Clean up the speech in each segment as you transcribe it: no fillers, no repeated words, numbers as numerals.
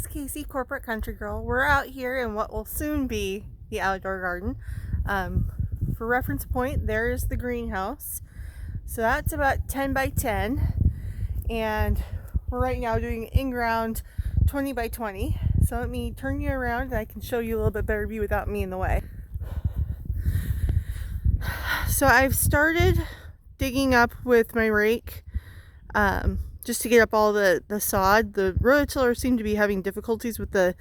is Casey, Corporate Country Girl. We're out here in what will soon be the outdoor garden. For reference point, there's the greenhouse. So that's about 10 by 10. And we're right now doing in-ground 20 by 20. So let me turn you around and I can show you a little bit better view without me in the way. So I've started digging up with my rake just to get up all the sod. The rototiller seemed to be having difficulties with the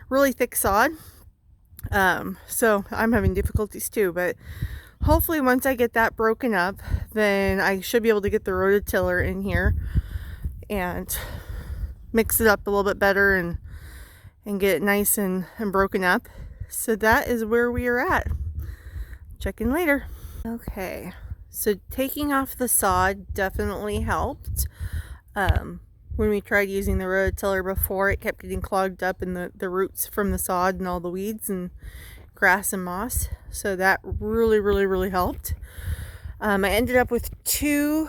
really thick sod. So I'm having difficulties too, but hopefully once I get that broken up, then I should be able to get the rototiller in here and mix it up a little bit better and get it nice and broken up. So that is where we are at. Check in later. Okay, so taking off the sod definitely helped. When we tried using the rototiller before, it kept getting clogged up in the roots from the sod and all the weeds and grass and moss. So that really helped. I ended up with 2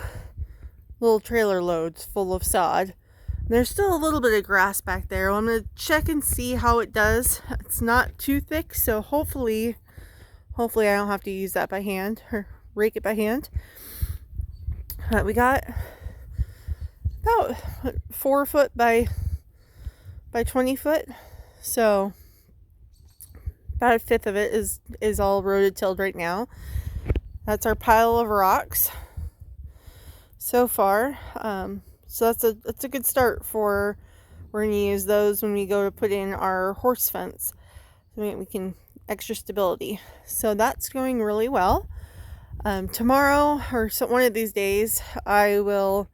little trailer loads full of sod. There's still a little bit of grass back there. Well, I'm going to check and see how it does. It's not too thick, so hopefully I don't have to use that by hand or rake it by hand. We got about 4 foot by 20 foot, so about 1/5 of it is all rototilled right now. That's our pile of rocks so far. So that's a good start for, we're going to use those when we go to put in our horse fence, so we can extra stability. So that's going really well. Tomorrow or one of these days I will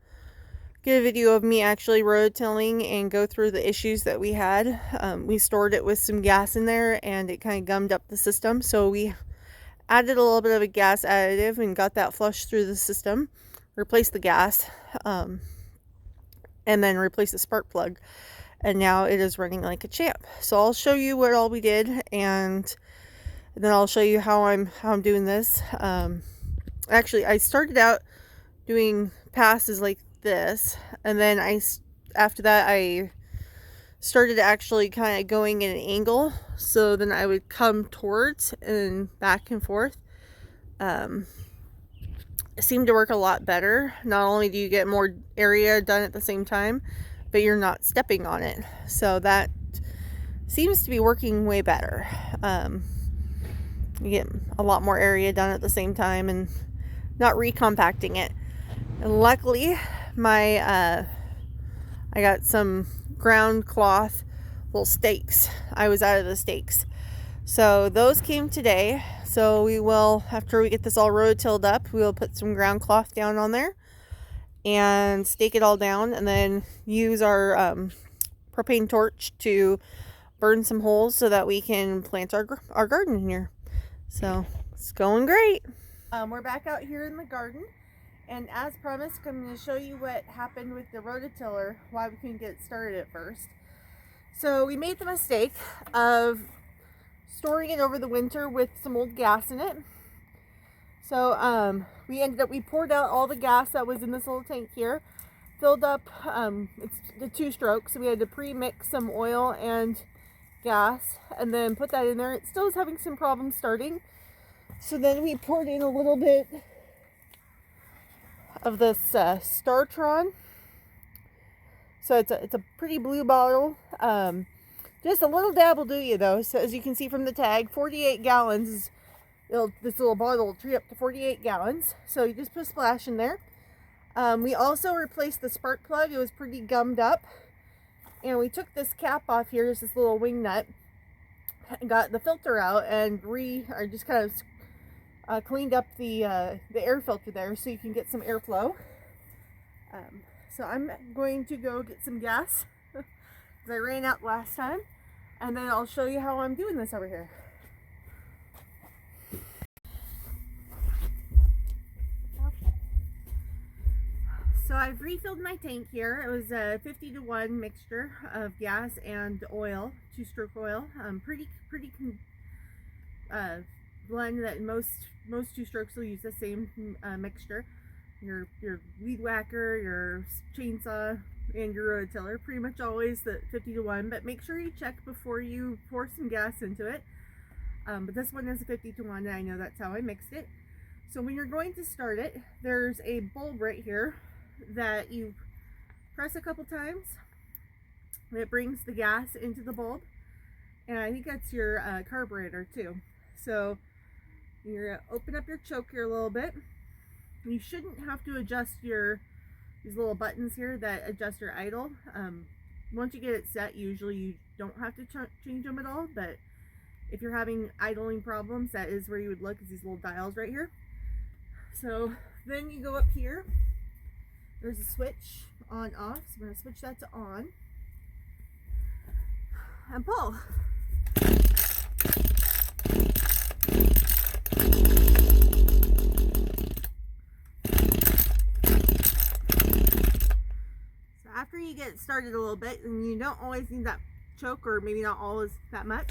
get a video of me actually rototilling and go through the issues that we had. We stored it with some gas in there and it kind of gummed up the system, so we added a little bit of a gas additive and got that flushed through the system, replaced the gas, and then replaced the spark plug, and now it is running like a champ. So I'll show you what all we did, and then I'll show you how I'm doing this. Actually, I started out doing passes like this, and then after that I started actually kind of going in an angle, so then I would come towards and back and forth. It seemed to work a lot better. Not only do you get more area done at the same time, but you're not stepping on it, so that seems to be working way better. You get a lot more area done at the same time and not recompacting it. And luckily I got some ground cloth little stakes. I was out of the stakes, so those came today. So we will, after we get this all rototilled up, we will put some ground cloth down on there and stake it all down, and then use our propane torch to burn some holes so that we can plant our garden in here. So it's going great. We're back out here in the garden, and as promised, I'm going to show you what happened with the rototiller, why we couldn't get it started at first. So we made the mistake of storing it over the winter with some old gas in it. So we poured out all the gas that was in this little tank here, filled up, it's the 2-stroke, so we had to pre-mix some oil and gas and then put that in there. It still was having some problems starting, so then we poured in a little bit of this Startron. So it's a pretty blue bottle. Just a little dab will do you though. So as you can see from the tag, 48 gallons. This little bottle will treat up to 48 gallons. So you just put a splash in there. We also replaced the spark plug. It was pretty gummed up. And we took this cap off here, just this little wing nut, and got the filter out and just kind of cleaned up the air filter there so you can get some airflow. So I'm going to go get some gas because I ran out last time, and then I'll show you how I'm doing this over here. Okay. So I've refilled my tank here. It was a 50-to-1 mixture of gas and oil, 2-stroke oil. Pretty blend that most 2-strokes will use the same mixture. Your weed whacker, your chainsaw, and your rototiller. Pretty much always the 50-to-1, but make sure you check before you pour some gas into it. But this one is a 50-to-1, and I know that's how I mixed it. So when you're going to start it, there's a bulb right here that you press a couple times, and it brings the gas into the bulb. And I think that's your carburetor too. So you're gonna open up your choke here a little bit. You shouldn't have to adjust these little buttons here that adjust your idle. Once you get it set, usually you don't have to change them at all, but if you're having idling problems, that is where you would look, is these little dials right here. So then you go up here, there's a switch on off, so we're going to switch that to on and pull. So after you get started a little bit, and you don't always need that choke, or maybe not always that much.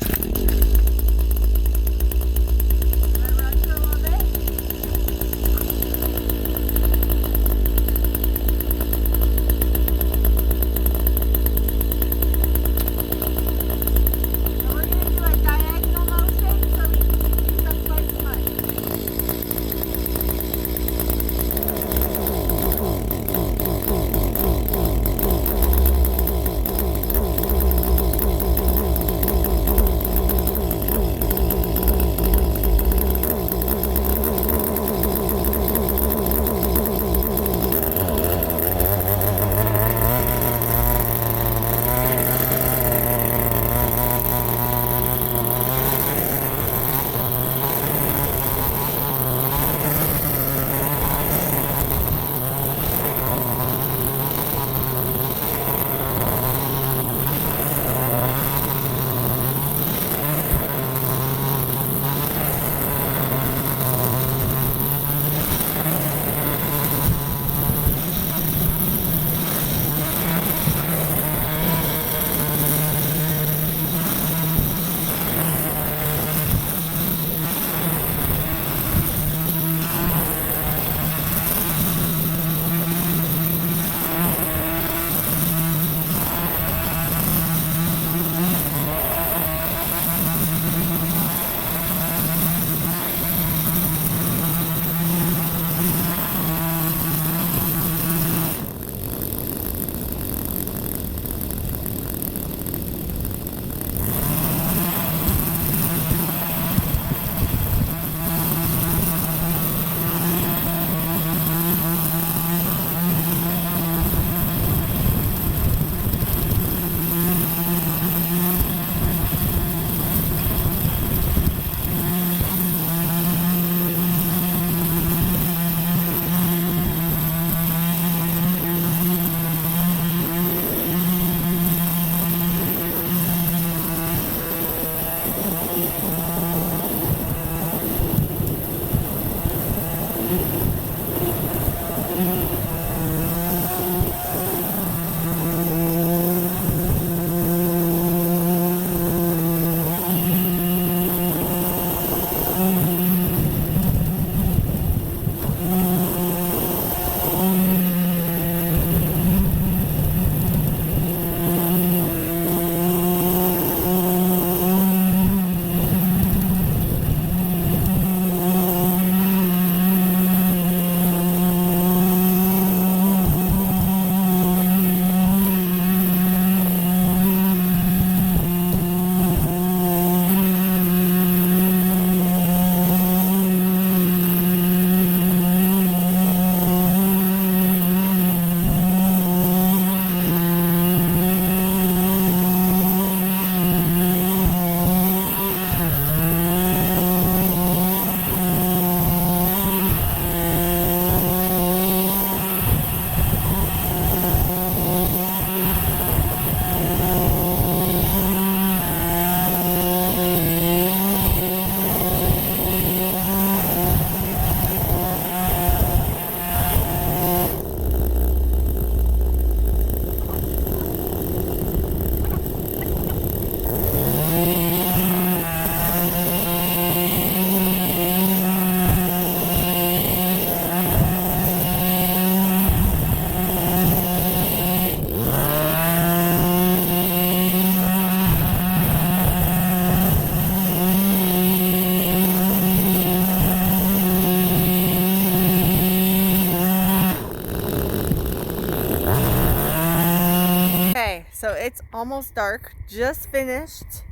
it's almost dark. Just finished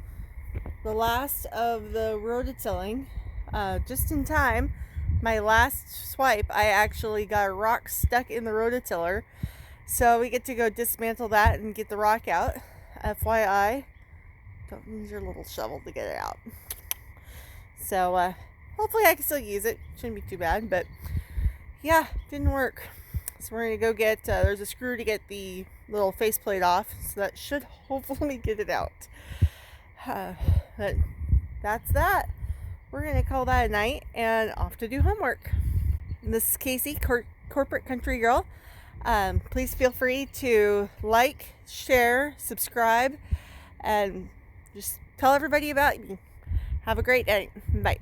the last of the rototilling, just in time. My last swipe, I actually got a rock stuck in the rototiller, so we get to go dismantle that and get the rock out. FYI, don't use your little shovel to get it out. So hopefully I can still use it. Shouldn't be too bad, but yeah, didn't work. So we're gonna go get, there's a screw to get the little faceplate off, so that should hopefully get it out. But that's that. We're gonna call that a night and off to do homework. And this is Casey, Corporate Country Girl. Please feel free to like, share, subscribe, and just tell everybody about me. Have a great night. Bye.